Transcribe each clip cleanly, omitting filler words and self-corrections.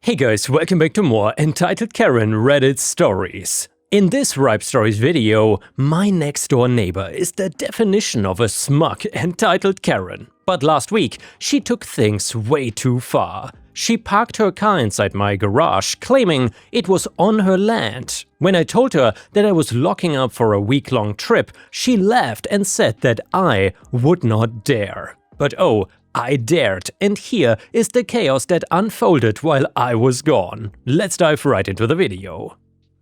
Hey guys, welcome back to more Entitled Karen Reddit stories. In this Ripe Stories video, my next door neighbor is the definition of a smug entitled Karen. But last week, she took things way too far. She parked her car inside my garage, claiming it was on her land. When I told her that I was locking up for a week-long trip, she laughed and said that I would not dare. But oh, I dared, and here is the chaos that unfolded while I was gone. Let's dive right into the video.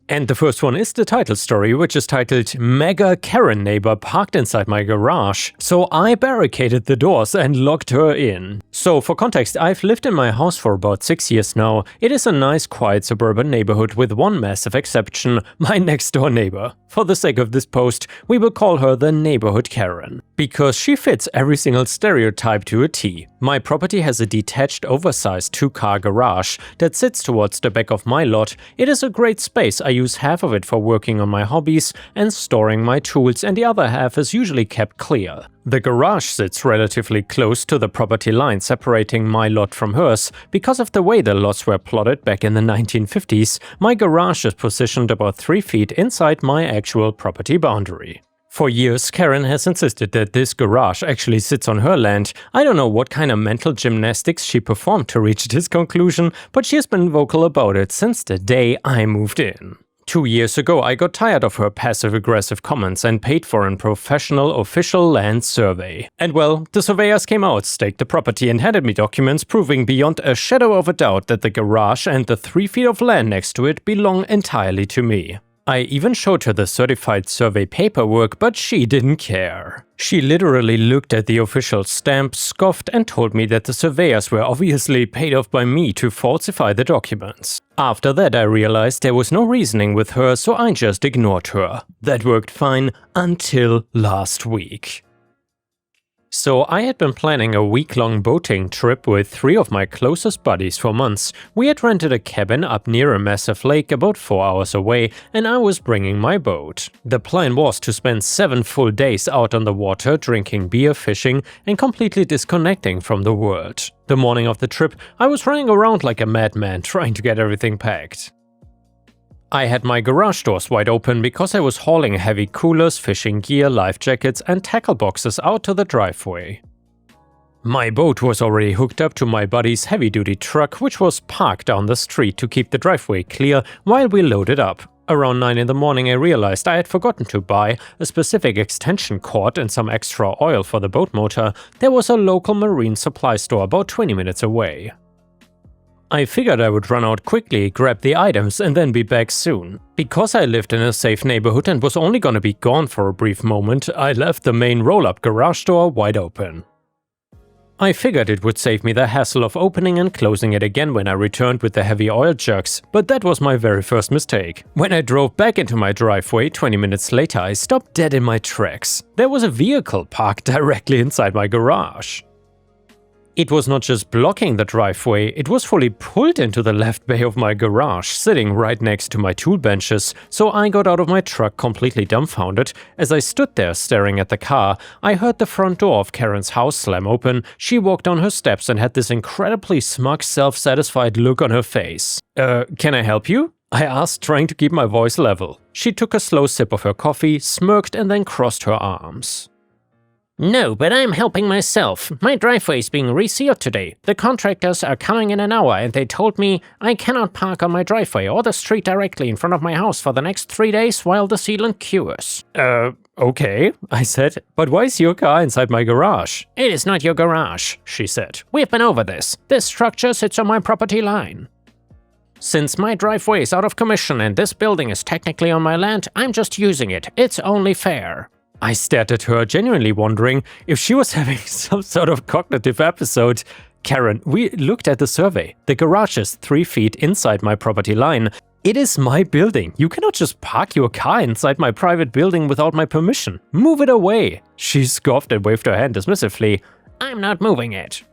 And the first one is the title story, which is titled Mega Karen Neighbor Parked Inside My Garage, so I barricaded the doors and locked her in. So for context, I've lived in my house for about 6 years now. It is a nice, quiet suburban neighborhood with one massive exception, my next door neighbor. For the sake of this post, we will call her the Neighborhood Karen, because she fits every single stereotype to a T. My property has a detached, oversized 2-car garage that sits towards the back of my lot. It is a great space. I use half of it for working on my hobbies and storing my tools, and the other half is usually kept clear. The garage sits relatively close to the property line separating my lot from hers. Because of the way the lots were plotted back in the 1950s, my garage is positioned about 3 feet inside my actual property boundary. For years, Karen has insisted that this garage actually sits on her land. I don't know what kind of mental gymnastics she performed to reach this conclusion, but she has been vocal about it since the day I moved in. 2 years ago, I got tired of her passive-aggressive comments and paid for a professional official land survey. And well, the surveyors came out, staked the property and handed me documents proving beyond a shadow of a doubt that the garage and the 3 feet of land next to it belong entirely to me. I even showed her the certified survey paperwork, but she didn't care. She literally looked at the official stamp, scoffed, and told me that the surveyors were obviously paid off by me to falsify the documents. After that, I realized there was no reasoning with her, so I just ignored her. That worked fine until last week. So I had been planning a week-long boating trip with 3 of my closest buddies for months. We had rented a cabin up near a massive lake about 4 hours away, and I was bringing my boat. The plan was to spend 7 full days out on the water, drinking beer, fishing, and completely disconnecting from the world. The morning of the trip, I was running around like a madman trying to get everything packed. I had my garage doors wide open because I was hauling heavy coolers, fishing gear, life jackets, and tackle boxes out to the driveway. My boat was already hooked up to my buddy's heavy-duty truck, which was parked down the street to keep the driveway clear while we loaded up. Around 9 in the morning, I realized I had forgotten to buy a specific extension cord and some extra oil for the boat motor. There was a local marine supply store about 20 minutes away. I figured I would run out quickly, grab the items, and then be back soon. Because I lived in a safe neighborhood and was only gonna be gone for a brief moment, I left the main roll-up garage door wide open. I figured it would save me the hassle of opening and closing it again when I returned with the heavy oil jugs, but that was my very first mistake. When I drove back into my driveway 20 minutes later, I stopped dead in my tracks. There was a vehicle parked directly inside my garage. It was not just blocking the driveway, it was fully pulled into the left bay of my garage, sitting right next to my tool benches, so I got out of my truck completely dumbfounded. As I stood there staring at the car, I heard the front door of Karen's house slam open. She walked down her steps and had this incredibly smug, self-satisfied look on her face. Can I help you?" I asked, trying to keep my voice level. She took a slow sip of her coffee, smirked, and then crossed her arms. "No, but I'm helping myself. My driveway is being resealed today. The contractors are coming in an hour and they told me I cannot park on my driveway or the street directly in front of my house for the next 3 days while the sealant cures." Okay, I said, but why is your car inside my garage? "It is not your garage," she said. "We've been over this. This structure sits on my property line. Since my driveway is out of commission and this building is technically on my land, I'm just using it. It's only fair." I stared at her, genuinely wondering if she was having some sort of cognitive episode. "Karen, we looked at the survey. The garage is 3 feet inside my property line. It is my building. You cannot just park your car inside my private building without my permission. Move it away." She scoffed and waved her hand dismissively. "I'm not moving it."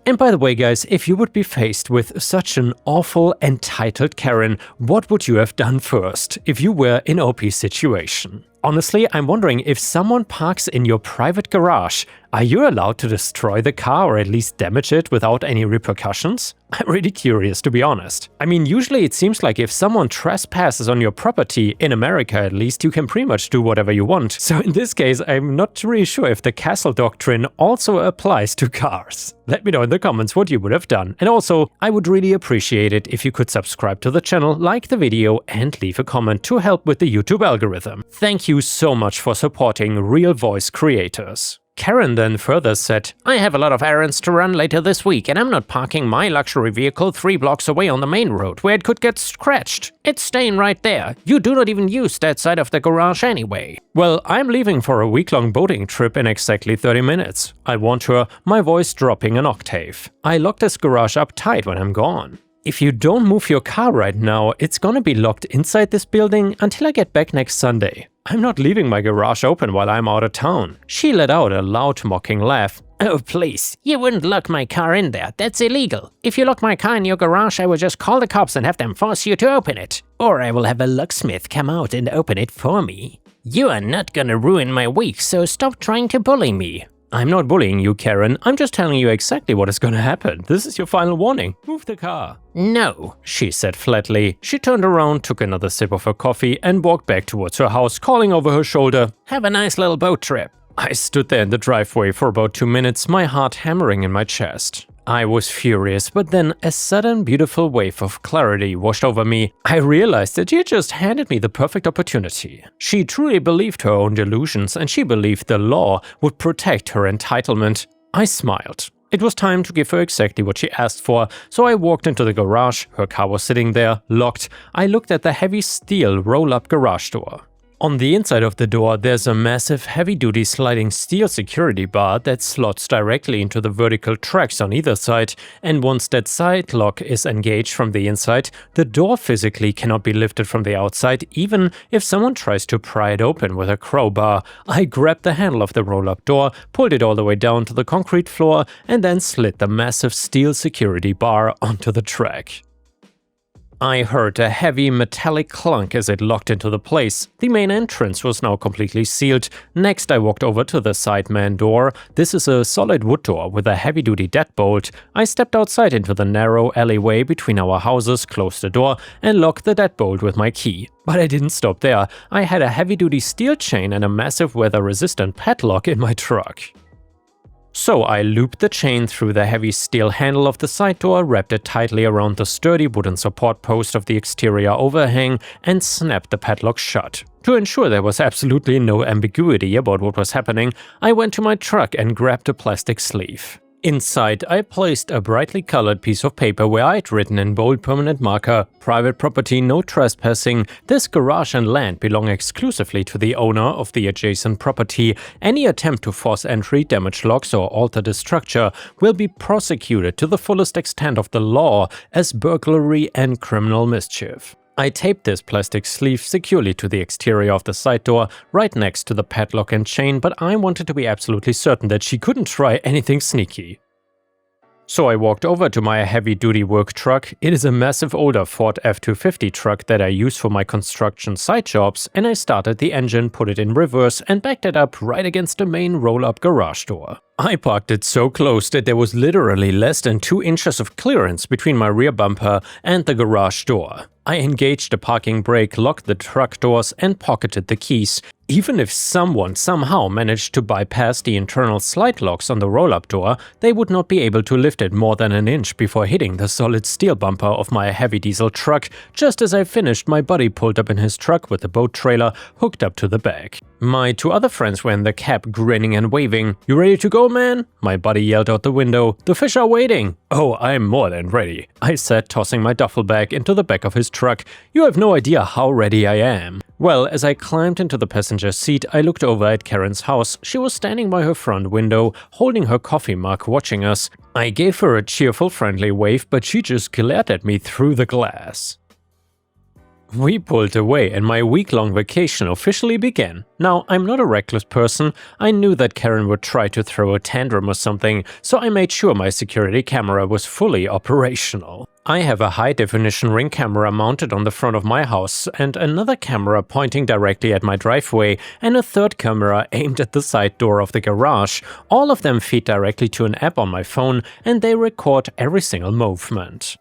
And by the way, guys, if you would be faced with such an awful, entitled Karen, what would you have done first if you were in OP's situation? Honestly, I'm wondering if someone parks in your private garage, Are you allowed to destroy the car or at least damage it without any repercussions? I'm really curious, to be honest. I mean, usually it seems like if someone trespasses on your property, in America at least, you can pretty much do whatever you want. So in this case, I'm not really sure if the castle doctrine also applies to cars. Let me know in the comments what you would have done. And also, I would really appreciate it if you could subscribe to the channel, like the video, and leave a comment to help with the YouTube algorithm. Thank you so much for supporting real voice creators. Karen then further said, I have a lot of errands to run later this week and I'm not parking my luxury vehicle 3 blocks away on the main road where it could get scratched. It's staying right there. You do not even use that side of the garage anyway. Well, I'm leaving for a week-long boating trip in exactly 30 minutes. I want her, my voice dropping an octave. I lock this garage up tight when I'm gone. If you don't move your car right now, it's gonna be locked inside this building until I get back next Sunday. I'm not leaving my garage open while I'm out of town. She let out a loud mocking laugh. Oh please, you wouldn't lock my car in there, that's illegal. If you lock my car in your garage, I will just call the cops and have them force you to open it. Or I will have a locksmith come out and open it for me. You are not gonna ruin my week, so stop trying to bully me. I'm not bullying you, Karen. I'm just telling you exactly what is gonna happen. This is your final warning. Move the car. No, she said flatly. She turned around, took another sip of her coffee, and walked back towards her house, calling over her shoulder, have a nice little boat trip. I stood there in the driveway for about 2 minutes, my heart hammering in my chest. I was furious, but then a sudden beautiful wave of clarity washed over me. I realized that she had just handed me the perfect opportunity. She truly believed her own delusions and she believed the law would protect her entitlement. I smiled. It was time to give her exactly what she asked for, so I walked into the garage. Her car was sitting there, locked. I looked at the heavy steel roll-up garage door. On the inside of the door, there's a massive heavy-duty sliding steel security bar that slots directly into the vertical tracks on either side, and once that side lock is engaged from the inside, the door physically cannot be lifted from the outside, even if someone tries to pry it open with a crowbar. I grabbed the handle of the roll-up door, pulled it all the way down to the concrete floor, and then slid the massive steel security bar onto the track. I heard a heavy metallic clunk as it locked into the place. The main entrance was now completely sealed. Next, I walked over to the side man door. This is a solid wood door with a heavy-duty deadbolt. I stepped outside into the narrow alleyway between our houses, closed the door, and locked the deadbolt with my key. But I didn't stop there. I had a heavy-duty steel chain and a massive weather-resistant padlock in my truck. So I looped the chain through the heavy steel handle of the side door, wrapped it tightly around the sturdy wooden support post of the exterior overhang, and snapped the padlock shut. To ensure there was absolutely no ambiguity about what was happening, I went to my truck and grabbed a plastic sleeve. Inside, I placed a brightly colored piece of paper where I'd written in bold permanent marker, "Private property, no trespassing. This garage and land belong exclusively to the owner of the adjacent property. Any attempt to force entry, damage locks, or alter the structure will be prosecuted to the fullest extent of the law as burglary and criminal mischief." I taped this plastic sleeve securely to the exterior of the side door, right next to the padlock and chain, but I wanted to be absolutely certain that she couldn't try anything sneaky. So I walked over to my heavy-duty work truck. It is a massive older Ford F-250 truck that I use for my construction side jobs, and I started the engine, put it in reverse, and backed it up right against the main roll-up garage door. I parked it so close that there was literally less than 2 inches of clearance between my rear bumper and the garage door. I engaged the parking brake, locked the truck doors, and pocketed the keys. Even if someone somehow managed to bypass the internal slide locks on the roll-up door, they would not be able to lift it more than an inch before hitting the solid steel bumper of my heavy diesel truck. Just as I finished, my buddy pulled up in his truck with the boat trailer hooked up to the back. My 2 other friends were in the cab, grinning and waving. "You ready to go, man?" my buddy yelled out the window. "The fish are waiting." "Oh, I'm more than ready," I said, tossing my duffel bag into the back of his truck. "You have no idea how ready I am." Well, as I climbed into the passenger seat, I looked over at Karen's house. She was standing by her front window, holding her coffee mug, watching us. I gave her a cheerful, friendly wave, but she just glared at me through the glass. We pulled away and my week-long vacation officially began. Now, I'm not a reckless person. I knew that Karen would try to throw a tantrum or something, so I made sure my security camera was fully operational. I have a high-definition Ring camera mounted on the front of my house, and another camera pointing directly at my driveway, and a third camera aimed at the side door of the garage. All of them feed directly to an app on my phone, and they record every single movement.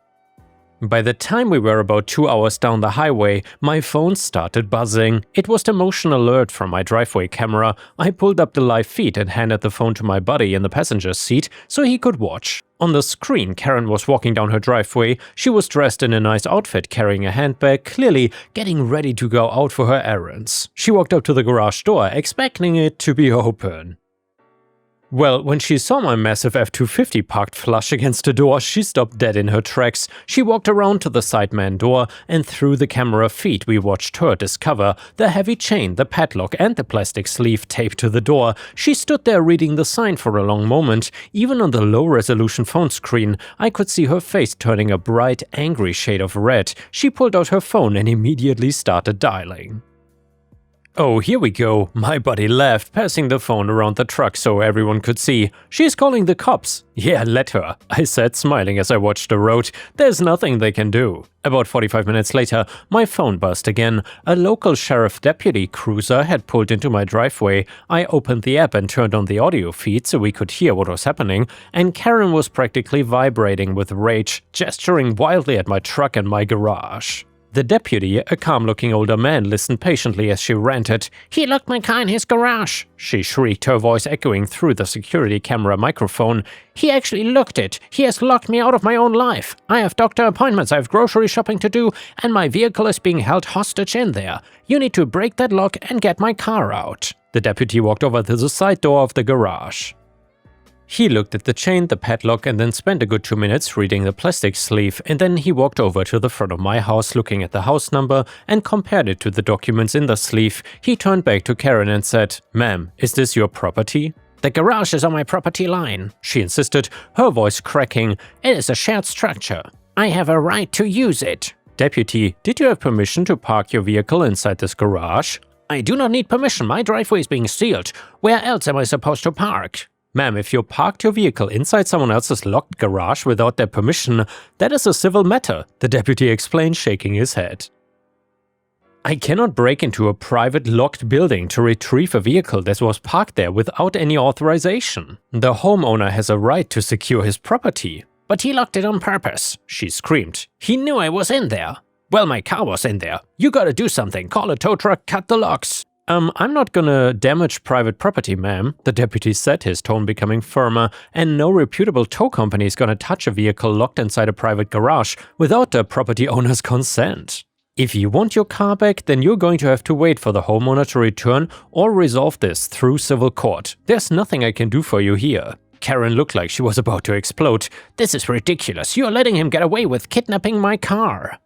By the time we were about 2 hours down the highway, my phone started buzzing. It was the motion alert from my driveway camera. I pulled up the live feed and handed the phone to my buddy in the passenger seat so he could watch. On the screen, Karen was walking down her driveway. She was dressed in a nice outfit, carrying a handbag, clearly getting ready to go out for her errands. She walked up to the garage door, expecting it to be open. Well, when she saw my massive F-250 parked flush against the door, she stopped dead in her tracks. She walked around to the sideman door, and through the camera feed we watched her discover the heavy chain, the padlock and the plastic sleeve taped to the door. She stood there reading the sign for a long moment. Even on the low-resolution phone screen, I could see her face turning a bright, angry shade of red. She pulled out her phone and immediately started dialing. Oh, here we go. My buddy laughed, passing the phone around the truck so everyone could see. She's calling the cops. Yeah, let her, I said, smiling as I watched the road. There's nothing they can do. About 45 minutes later, my phone buzzed again. A local sheriff deputy cruiser had pulled into my driveway. I opened the app and turned on the audio feed so we could hear what was happening, and Karen was practically vibrating with rage, gesturing wildly at my truck and my garage. The deputy, a calm-looking older man, listened patiently as she ranted. "He locked my car in his garage," she shrieked, her voice echoing through the security camera microphone. "He actually locked it. He has locked me out of my own life. I have doctor appointments, I have grocery shopping to do, and my vehicle is being held hostage in there. You need to break that lock and get my car out." The deputy walked over to the side door of the garage. He looked at the chain, the padlock, and then spent a good 2 minutes reading the plastic sleeve, and then he walked over to the front of my house looking at the house number and compared it to the documents in the sleeve. He turned back to Karen and said, "Ma'am, is this your property?" "The garage is on my property line," she insisted, her voice cracking. "It is a shared structure. I have a right to use it." "Deputy, did you have permission to park your vehicle inside this garage?" "I do not need permission. My driveway is being sealed. Where else am I supposed to park?" "Ma'am, if you parked your vehicle inside someone else's locked garage without their permission, that is a civil matter," the deputy explained, shaking his head. "I cannot break into a private locked building to retrieve a vehicle that was parked there without any authorization. The homeowner has a right to secure his property." "But he locked it on purpose," she screamed. "He knew I was in there." "Well, my car was in there. You gotta do something. Call a tow truck, cut the locks." I'm not gonna damage private property, ma'am," the deputy said, his tone becoming firmer, "and no reputable tow company is gonna touch a vehicle locked inside a private garage without the property owner's consent. If you want your car back, then you're going to have to wait for the homeowner to return or resolve this through civil court. There's nothing I can do for you here." Karen looked like she was about to explode. "This is ridiculous. You're letting him get away with kidnapping my car."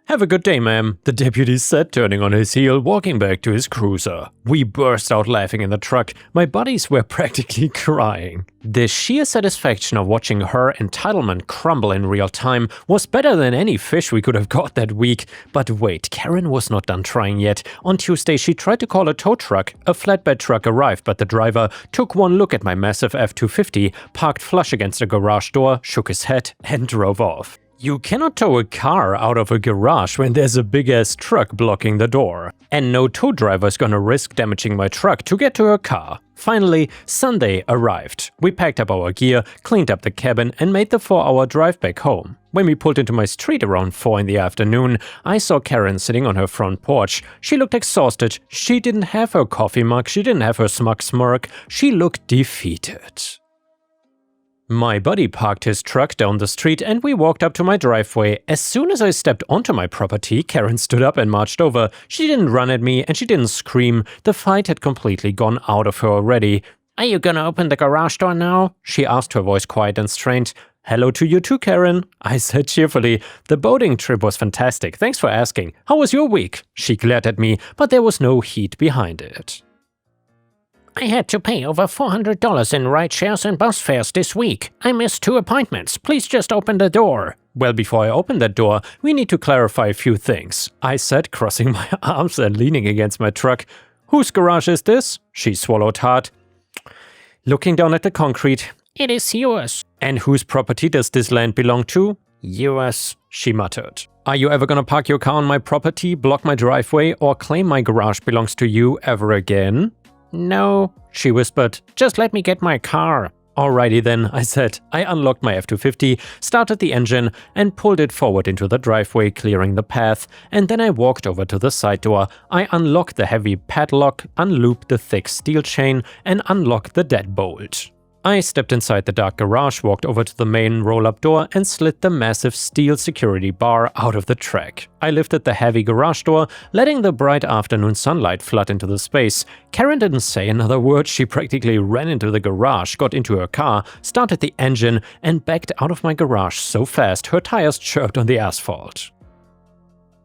"Have a good day, ma'am," the deputy said, turning on his heel, walking back to his cruiser. We burst out laughing in the truck. My buddies were practically crying. The sheer satisfaction of watching her entitlement crumble in real time was better than any fish we could have caught that week. But wait, Karen was not done trying yet. On Tuesday, she tried to call a tow truck. A flatbed truck arrived, but the driver took one look at my massive F-250, parked flush against the garage door, shook his head, and drove off. You cannot tow a car out of a garage when there's a big-ass truck blocking the door. And no tow driver is gonna risk damaging my truck to get to her car. Finally, Sunday arrived. We packed up our gear, cleaned up the cabin, and made the 4-hour drive back home. When we pulled into my street around 4 in the afternoon, I saw Karen sitting on her front porch. She looked exhausted. She didn't have her coffee mug, she didn't have her smug smirk. She looked defeated. My buddy parked his truck down the street and we walked up to my driveway. As soon as I stepped onto my property, Karen stood up and marched over. She didn't run at me and she didn't scream. The fight had completely gone out of her already. "Are you gonna open the garage door now?" she asked, her voice quiet and strained. "Hello to you too, Karen," I said cheerfully. "The boating trip was fantastic. Thanks for asking. How was your week?" She glared at me, but there was no heat behind it. "I had to pay over $400 in ride shares and bus fares this week. I missed 2 appointments. Please just open the door." "Well, before I open that door, we need to clarify a few things," I said, crossing my arms and leaning against my truck. "Whose garage is this?" She swallowed hard. Looking down at the concrete. "It is yours." "And whose property does this land belong to?" "Yours," she muttered. "Are you ever gonna park your car on my property, block my driveway, or claim my garage belongs to you ever again?" "No," she whispered. "Just let me get my car." "Alrighty then," I said. I unlocked my F-250, started the engine, and pulled it forward into the driveway, clearing the path, and then I walked over to the side door. I unlocked the heavy padlock, unlooped the thick steel chain, and unlocked the deadbolt. I stepped inside the dark garage, walked over to the main roll-up door, and slid the massive steel security bar out of the track. I lifted the heavy garage door, letting the bright afternoon sunlight flood into the space. Karen didn't say another word. She practically ran into the garage, got into her car, started the engine, and backed out of my garage so fast her tires chirped on the asphalt.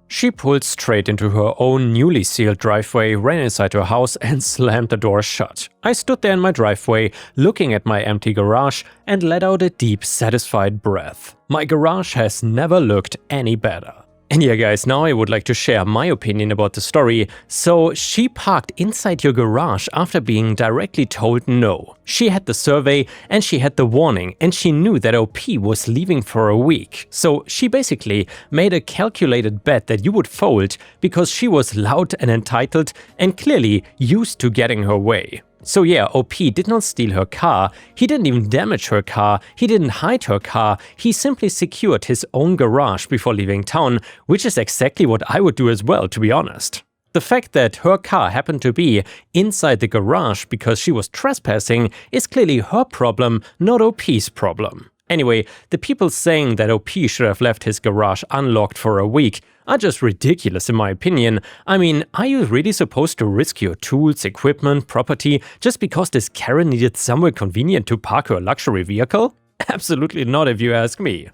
She pulled straight into her own newly sealed driveway, ran inside her house, and slammed the door shut. I stood there in my driveway, looking at my empty garage, and let out a deep, satisfied breath. My garage has never looked any better. And yeah guys, now I would like to share my opinion about the story. So she parked inside your garage after being directly told no. She had the survey and she had the warning, and she knew that OP was leaving for a week. So she basically made a calculated bet that you would fold because she was loud and entitled and clearly used to getting her way. So yeah, OP did not steal her car, he didn't even damage her car, he didn't hide her car, he simply secured his own garage before leaving town, which is exactly what I would do as well, to be honest. The fact that her car happened to be inside the garage because she was trespassing is clearly her problem, not OP's problem. Anyway, the people saying that OP should have left his garage unlocked for a week are just ridiculous in my opinion. I mean, are you really supposed to risk your tools, equipment, property just because this Karen needed somewhere convenient to park her luxury vehicle? Absolutely not if you ask me.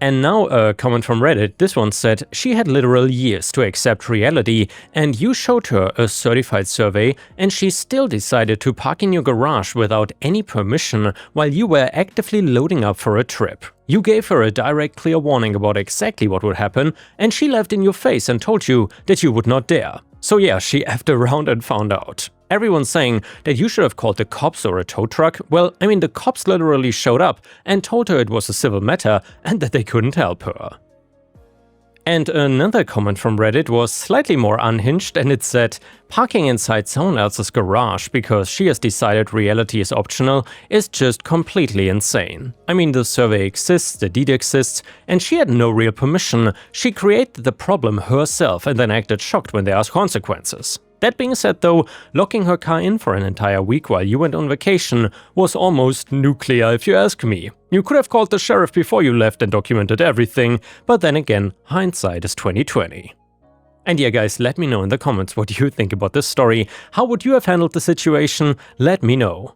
And now a comment from Reddit. This one said, she had literal years to accept reality, and you showed her a certified survey and she still decided to park in your garage without any permission while you were actively loading up for a trip. You gave her a direct, clear warning about exactly what would happen, and she laughed in your face and told you that you would not dare. So yeah, she effed around and found out. Everyone's saying that you should have called the cops or a tow truck. Well, I mean, the cops literally showed up and told her it was a civil matter and that they couldn't help her. And another comment from Reddit was slightly more unhinged, and it said, parking inside someone else's garage because she has decided reality is optional is just completely insane. I mean, the survey exists, the deed exists, and she had no real permission. She created the problem herself and then acted shocked when there are consequences. That being said though, locking her car in for an entire week while you went on vacation was almost nuclear if you ask me. You could have called the sheriff before you left and documented everything, but then again, hindsight is 20/20. And yeah guys, let me know in the comments what you think about this story. How would you have handled the situation? Let me know.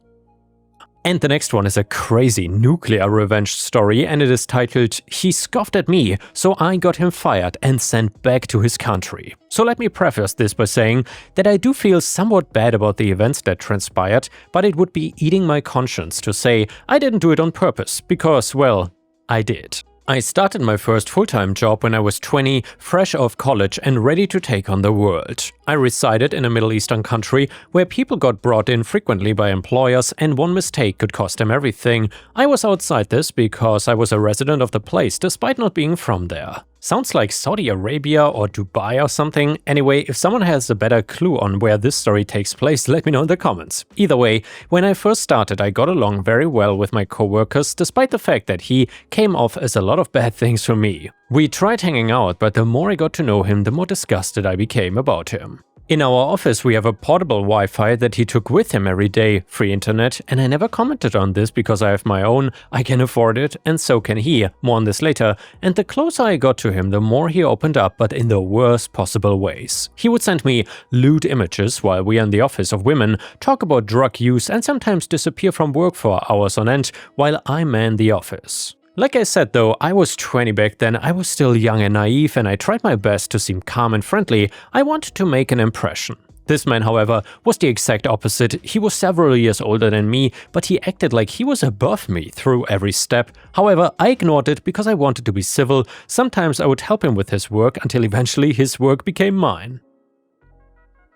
And the next one is a crazy nuclear revenge story, and it is titled, "He scoffed at me, so I got him fired and sent back to his country." So let me preface this by saying that I do feel somewhat bad about the events that transpired, but it would be eating my conscience to say I didn't do it on purpose, because, well, I did. I started my first full-time job when I was 20, fresh off college and ready to take on the world. I resided in a Middle Eastern country where people got brought in frequently by employers and one mistake could cost them everything. I was outside this because I was a resident of the place despite not being from there. Sounds like Saudi Arabia or Dubai or something. Anyway, if someone has a better clue on where this story takes place, let me know in the comments. Either way, when I first started, I got along very well with my coworkers, despite the fact that he came off as a lot of bad things for me. We tried hanging out, but the more I got to know him, the more disgusted I became about him. In our office, we have a portable Wi-Fi that he took with him every day, free internet, and I never commented on this because I have my own, I can afford it, and so can he. More on this later. And the closer I got to him, the more he opened up, but in the worst possible ways. He would send me lewd images while we are in the office of women, talk about drug use, and sometimes disappear from work for hours on end while I man the office. Like I said though, I was 20 back then, I was still young and naive, and I tried my best to seem calm and friendly. I wanted to make an impression. This man, however, was the exact opposite. He was several years older than me, but he acted like he was above me through every step. However, I ignored it because I wanted to be civil. Sometimes I would help him with his work until eventually his work became mine.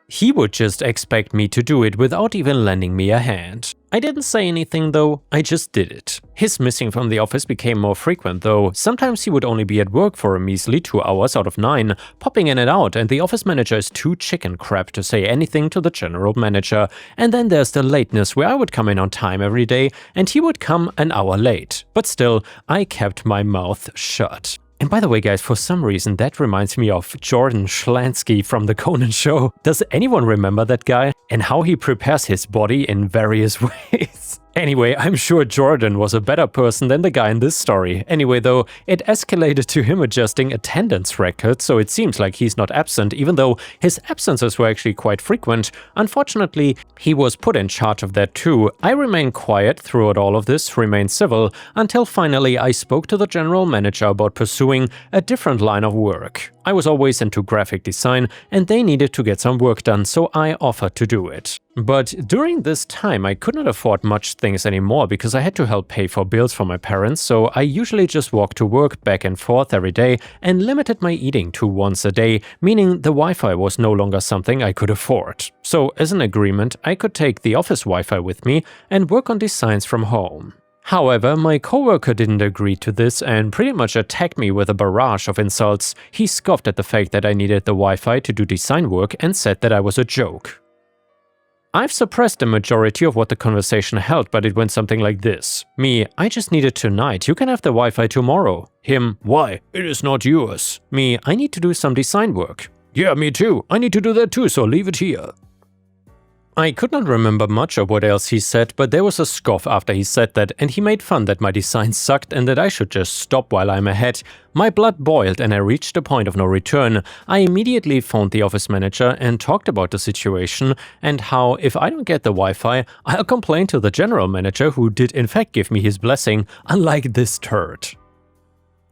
He would just expect me to do it without even lending me a hand. I didn't say anything though, I just did it. His missing from the office became more frequent though. Sometimes he would only be at work for a measly 2 hours out of 9, popping in and out, and the office manager is too chicken crap to say anything to the general manager. And then there's the lateness where I would come in on time every day and he would come an hour late. But still, I kept my mouth shut. And by the way, guys, for some reason that reminds me of Jordan Schlansky from the Conan show. Does anyone remember that guy? And how he prepares his body in various ways? Anyway, I'm sure Jordan was a better person than the guy in this story. Anyway though, it escalated to him adjusting attendance records, so it seems like he's not absent, even though his absences were actually quite frequent. Unfortunately, he was put in charge of that too. I remained quiet throughout all of this, remained civil, until finally I spoke to the general manager about pursuing a different line of work. I was always into graphic design and they needed to get some work done, so I offered to do it. But during this time I could not afford much things anymore because I had to help pay for bills for my parents, so I usually just walked to work back and forth every day and limited my eating to once a day, meaning the Wi-Fi was no longer something I could afford. So as an agreement, I could take the office Wi-Fi with me and work on designs from home. However, my coworker didn't agree to this and pretty much attacked me with a barrage of insults. He scoffed at the fact that I needed the Wi-Fi to do design work and said that I was a joke. I've suppressed the majority of what the conversation held, but it went something like this. Me, I just need it tonight, you can have the Wi-Fi tomorrow. Him, why? It is not yours. Me, I need to do some design work. Yeah, me too. I need to do that too, so leave it here. I could not remember much of what else he said, but there was a scoff after he said that, and he made fun that my design sucked and that I should just stop while I'm ahead. My blood boiled and I reached a point of no return. I immediately phoned the office manager and talked about the situation and how if I don't get the Wi-Fi, I'll complain to the general manager who did in fact give me his blessing, unlike this turd.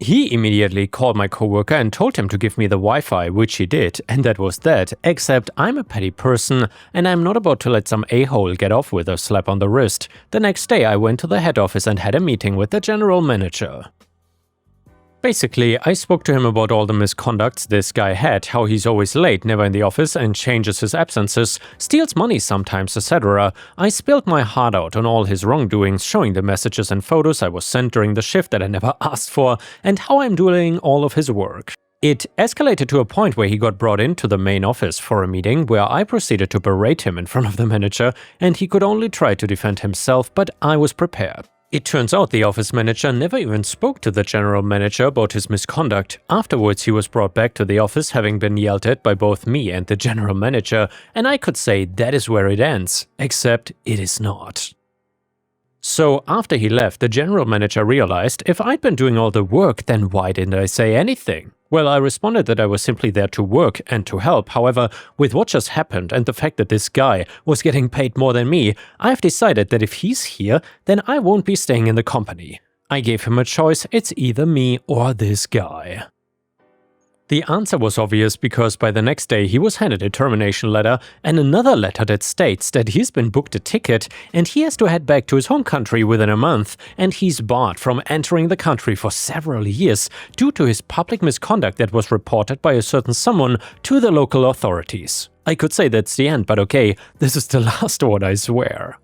He immediately called my coworker and told him to give me the Wi-Fi, which he did, and that was that, except I'm a petty person and I'm not about to let some a-hole get off with a slap on the wrist. The next day I went to the head office and had a meeting with the general manager. Basically, I spoke to him about all the misconducts this guy had, how he's always late, never in the office, and changes his absences, steals money sometimes, etc. I spilled my heart out on all his wrongdoings, showing the messages and photos I was sent during the shift that I never asked for, and how I'm doing all of his work. It escalated to a point where he got brought into the main office for a meeting where I proceeded to berate him in front of the manager, and he could only try to defend himself, but I was prepared. It turns out the office manager never even spoke to the general manager about his misconduct. Afterwards, he was brought back to the office having been yelled at by both me and the general manager, and I could say that is where it ends, except it is not. So after he left, the general manager realized if I'd been doing all the work, then why didn't I say anything? Well, I responded that I was simply there to work and to help. However, with what just happened and the fact that this guy was getting paid more than me, I've decided that if he's here, then I won't be staying in the company. I gave him a choice, it's either me or this guy. The answer was obvious because by the next day he was handed a termination letter and another letter that states that he's been booked a ticket and he has to head back to his home country within a month, and he's barred from entering the country for several years due to his public misconduct that was reported by a certain someone to the local authorities. I could say that's the end, but okay, this is the last one, I swear.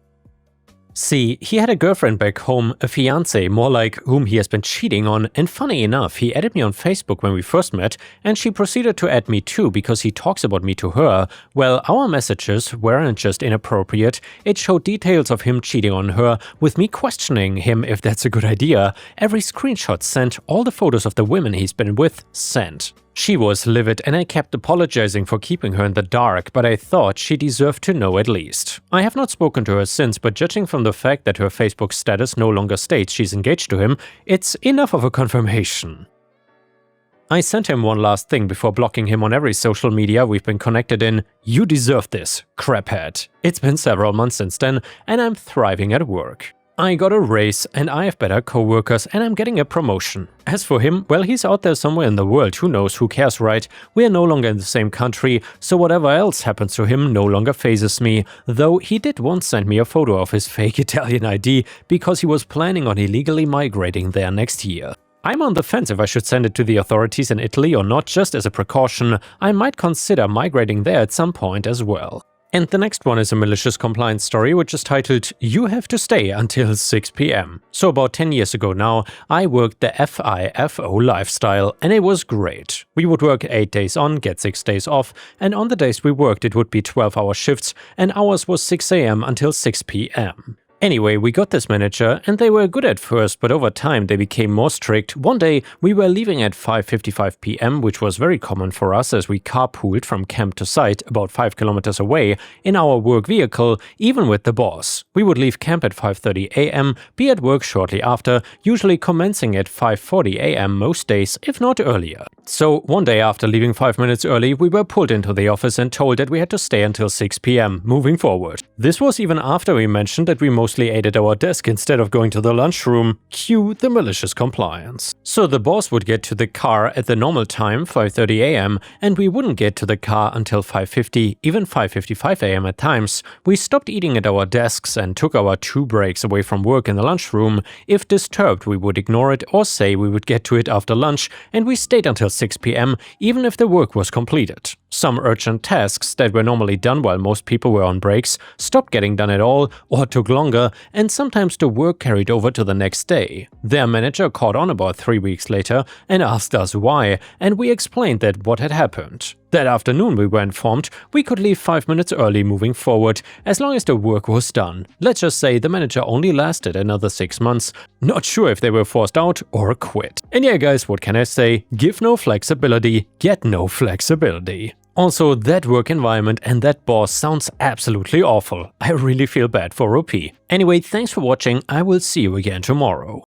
See, he had a girlfriend back home, a fiancé, more like whom he has been cheating on, and funny enough, he added me on Facebook when we first met, and she proceeded to add me too because he talks about me to her. Well, our messages weren't just inappropriate, it showed details of him cheating on her, with me questioning him if that's a good idea. Every screenshot sent, all the photos of the women he's been with sent. She was livid and I kept apologizing for keeping her in the dark, but I thought she deserved to know at least. I have not spoken to her since, but judging from the fact that her Facebook status no longer states she's engaged to him, it's enough of a confirmation. I sent him one last thing before blocking him on every social media we've been connected in. You deserve this, craphead. It's been several months since then, and I'm thriving at work. I got a raise and I have better co-workers and I'm getting a promotion. As for him, well, he's out there somewhere in the world, who knows, who cares, right? We are no longer in the same country, so whatever else happens to him no longer phases me, though he did once send me a photo of his fake Italian ID because he was planning on illegally migrating there next year. I'm on the fence if I should send it to the authorities in Italy or not, just as a precaution. I might consider migrating there at some point as well. And the next one is a malicious compliance story, which is titled, "You have to stay until 6 p.m. So about 10 years ago now, I worked the FIFO lifestyle, and it was great. We would work 8 days on, get 6 days off, and on the days we worked it would be 12-hour shifts, and ours was 6 a.m. until 6 p.m. Anyway, we got this manager, and they were good at first, but over time they became more strict. One day, we were leaving at 5:55 p.m., which was very common for us as we carpooled from camp to site about 5 kilometers away in our work vehicle, even with the boss. We would leave camp at 5:30 a.m., be at work shortly after, usually commencing at 5:40 a.m. most days, if not earlier. So, one day after leaving 5 minutes early, we were pulled into the office and told that we had to stay until 6 p.m. moving forward. This was even after we mentioned that we mostly ate at our desk instead of going to the lunchroom. Cue the malicious compliance. So the boss would get to the car at the normal time, 5:30 a.m., and we wouldn't get to the car until 5:50, even 5:55 a.m. at times. We stopped eating at our desks and took our 2 breaks away from work in the lunchroom. If disturbed, we would ignore it or say we would get to it after lunch, and we stayed until 6 p.m. even if the work was completed. Some urgent tasks that were normally done while most people were on breaks stopped getting done at all or took longer, and sometimes the work carried over to the next day. Their manager caught on about 3 weeks later and asked us why, and we explained that what had happened. That afternoon we were informed we could leave 5 minutes early moving forward, as long as the work was done. Let's just say the manager only lasted another 6 months. Not sure if they were forced out or quit. And yeah guys, what can I say? Give no flexibility, get no flexibility. Also, that work environment and that boss sounds absolutely awful. I really feel bad for OP. Anyway, thanks for watching, I will see you again tomorrow.